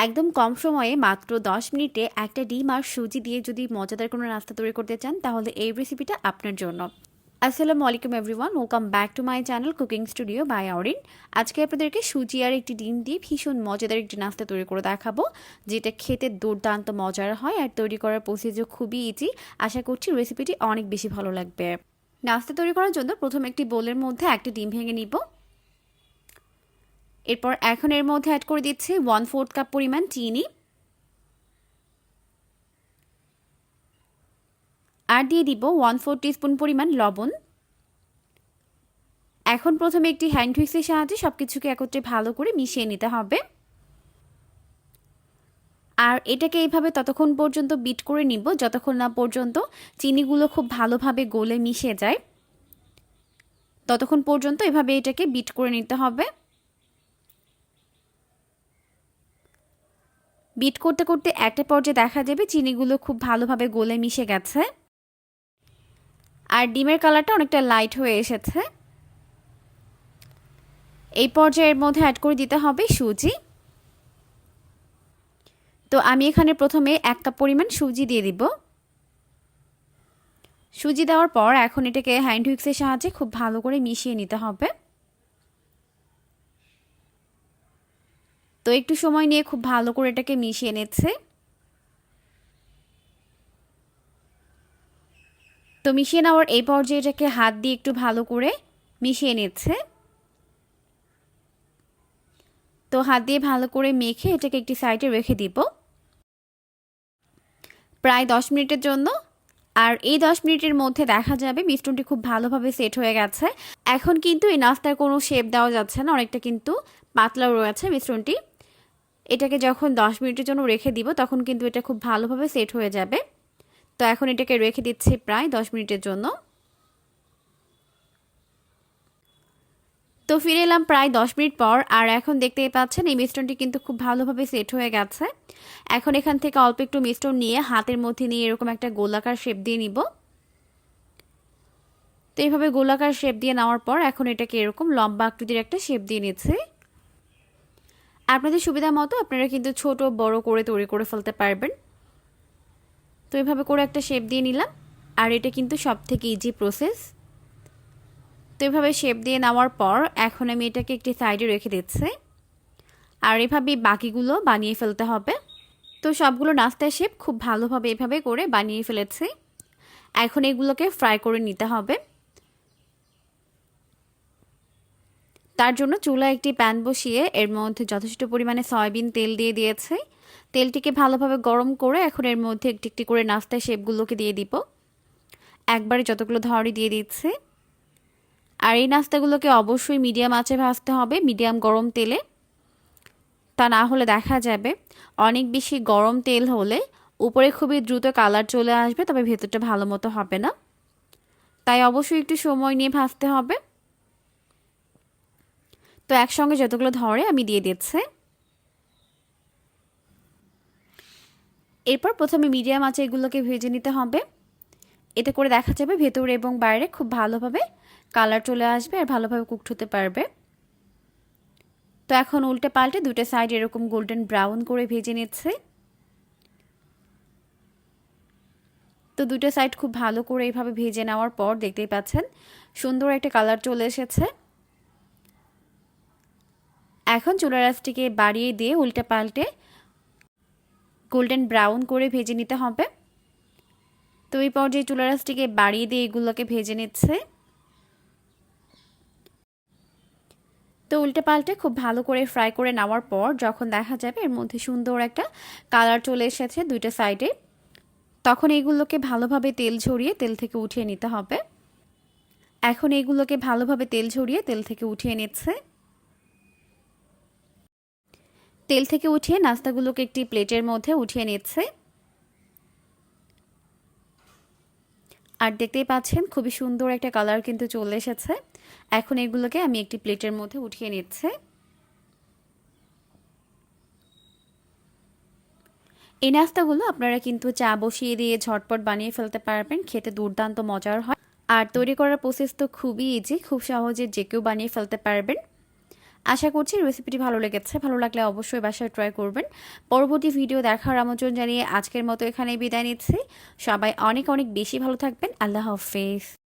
একদম কম সময়ে মাত্র 10 মিনিটে একটা ডিম আর সুজি দিয়ে যদি মজাদার কোনো নাস্তা তৈরি করতে চান তাহলে এই রেসিপিটা আপনার জন্য। আসসালামু আলাইকুম everyone, welcome back to my channel cooking studio by Aorin. আজকে আপনাদেরকে সুজি আর একটি ডিম দিয়ে ভীষণ মজাদার একটি নাস্তা তৈরি করে দেখাবো, যেটা খেতে দুর্দান্ত মজার হয় আর তৈরি করার প্রসিজার খুবই ইজি। আশা করছি রেসিপিটি অনেক বেশি ভালো লাগবে। নাস্তা তৈরি করার জন্য প্রথমে একটি বোলের মধ্যে একটা ডিম ভেঙে নিব। এরপর এখন এর মধ্যে অ্যাড করে দিচ্ছি 1/4 কাপ পরিমাণ চিনি আর দিয়ে দিব 1/4 টিস্পুন পরিমাণ লবণ। এখন প্রথমে একটি হ্যান্ড হুইস্কের সাহায্যে সবকিছুকে একত্রে ভালো করে মিশিয়ে নিতে হবে আর এটাকে এইভাবে ততক্ষণ পর্যন্ত বিট করে নিব যতক্ষণ না পর্যন্ত চিনিগুলো খুব ভালোভাবে গলে মিশে যায়। ততক্ষণ পর্যন্ত এভাবে এটাকে বিট করে নিতে হবে। বিট করতে করতে একটা পর্যায়ে দেখা যাবে চিনিগুলো খুব ভালোভাবে গলে মিশে গেছে আর ডিমের কালারটা অনেকটা লাইট হয়ে এসেছে। এই পর্যায়ের মধ্যে অ্যাড করে দিতে হবে সুজি। তো আমি এখানে প্রথমে 1 কাপ পরিমাণ সুজি দিয়ে দিব। সুজি দেওয়ার পর এখন এটাকে হ্যান্ড হুইস্কের সাহায্যে খুব ভালো করে মিশিয়ে নিতে হবে। তো একটু সময় নিয়ে খুব ভালো করে এটাকে মিশিয়ে নিচ্ছে। তো মিশিয়ে নেওয়ার এই পর্যায়ে এটাকে হাত দিয়ে একটু ভালো করে মিশিয়ে নিচ্ছে। তো হাত দিয়ে ভালো করে মেখে এটাকে একটি সাইডে রেখে দিব প্রায় 10 মিনিটের জন্য। আর এই 10 মিনিটের মধ্যে দেখা যাবে মিশ্রণটি খুব ভালোভাবে সেট হয়ে গেছে। এখন কিন্তু এই নাস্তার কোনো শেপ দেওয়া যাচ্ছে না, অনেকটা কিন্তু পাতলা রয়েছে মিশ্রণটি। এটাকে যখন 10 মিনিটের জন্য রেখে দিব তখন কিন্তু এটা খুব ভালোভাবে সেট হয়ে যাবে। তো এখন এটাকে রেখে দিচ্ছি প্রায় 10 মিনিটের জন্য। তো ফিরে এলাম প্রায় 10 মিনিট পর আর এখন দেখতেই পাচ্ছেন এই মিশ্রণটি কিন্তু খুব ভালোভাবে সেট হয়ে গেছে। এখন এখান থেকে অল্প একটু মিশ্রণ নিয়ে হাতের মধ্যে নিয়ে এরকম একটা গোলাকার শেপ দিয়ে নিব। তো এইভাবে গোলাকার শেপ দিয়ে নেওয়ার পর এখন এটাকে এরকম লম্বা আকৃতির একটা শেপ দিয়ে নিচ্ছে। আপনাদের সুবিধা মতো আপনারা কিন্তু ছোট বড় করে তৈরি করে ফেলতে পারবেন। তো এইভাবে করে একটা শেপ দিয়ে নিলাম আর এটা কিন্তু সবথেকে ইজি প্রসেস। তো এভাবে শেপ দিয়ে নেওয়ার পর এখন আমি এটাকে একটি সাইডে রেখে দিচ্ছি আর এভাবে বাকিগুলো বানিয়ে ফেলতে হবে। তো সবগুলো নাস্তার শেপ খুব ভালোভাবে এভাবে করে বানিয়ে ফেলেছি। এখন এগুলোকে ফ্রাই করে নিতে হবে। তার জন্য চুলায় একটি প্যান বসিয়ে এর মধ্যে যথেষ্ট পরিমাণে সয়াবিন তেল দিয়ে দিয়েছি। তেলটিকে ভালোভাবে গরম করে এখন এর মধ্যে একটি একটি করে নাস্তার শেপগুলোকে দিয়ে দিব। একবারে যতগুলো ধরই দিয়ে দিচ্ছি। আর এই নাস্তাগুলোকে অবশ্যই মিডিয়াম আঁচে ভাজতে হবে, মিডিয়াম গরম তেলে। তা না হলে দেখা যাবে অনেক বেশি গরম তেল হলে উপরে খুবই দ্রুত কালার চলে আসবে, তবে ভেতরটা ভালো মতো হবে না। তাই অবশ্যই একটু সময় নিয়ে ভাজতে হবে। তো একসঙ্গে যতগুলো ধরে আমি দিয়ে দিচ্ছি। এরপর প্রথমে মিডিয়াম আঁচে এগুলোকে ভেজে নিতে হবে। এতে করে দেখা যাবে ভেতরে এবং বাইরে খুব ভালোভাবে কালার চলে আসবে আর ভালোভাবে কুকড হতে পারবে। তো এখন উল্টে পাল্টে দুটো সাইড এরকম গোল্ডেন ব্রাউন করে ভেজে নিচ্ছে। তো দুটো সাইড খুব ভালো করে এইভাবে ভেজে নেওয়ার পর দেখতেই পাচ্ছেন সুন্দর একটা কালার চলে এসেছে। এখন চুলার আঁচটিকে বাড়িয়ে দিয়ে উল্টে পাল্টে গোল্ডেন ব্রাউন করে ভেজে নিতে হবে। তো এই পর্যায়ে চুলার আঁচটিকে বাড়িয়ে দিয়ে এগুলোকে ভেজে নিচ্ছে। তো উল্টে পাল্টে খুব ভালো করে ফ্রাই করে নেওয়ার পর যখন দেখা যাবে এর মধ্যে সুন্দর একটা কালার চলে এসেছে দুইটা সাইডে, তখন এইগুলোকে ভালোভাবে তেল ঝরিয়ে তেল থেকে উঠিয়ে নিতে হবে। এখন এইগুলোকে ভালোভাবে তেল ঝরিয়ে তেল থেকে উঠিয়ে নিচ্ছে। তেল থেকে উঠিয়ে নাস্তাগুলোকে একটি প্লেটের মধ্যে উঠিয়ে নিচ্ছে। আর দেখতেই পাচ্ছেন খুবই সুন্দর একটা কালার কিন্তু চলে এসেছে। এখন এগুলোকে আমি একটি প্লেটের মধ্যে উঠিয়ে নিচ্ছে। এই নাস্তাগুলো আপনারা কিন্তু চা বসিয়ে দিয়ে ঝটপট বানিয়ে ফেলতে পারবেন, খেতে দুর্দান্ত মজার হয়। আর তৈরি করার প্রসেস তো খুবই ইজি, খুব সহজে যে কেউ বানিয়ে ফেলতে পারবেন। আশা করছি রেসিপিটি ভালো লেগেছে। ভালো লাগলে অবশ্যই বাসায় ট্রাই করবেন। পরবর্তী ভিডিও দেখার আমন্ত্রণ জানিয়ে আজকের মতো এখানেই বিদায় নিচ্ছি। সবাই অনেক অনেক বেশি ভালো থাকবেন। আল্লাহ হাফেজ।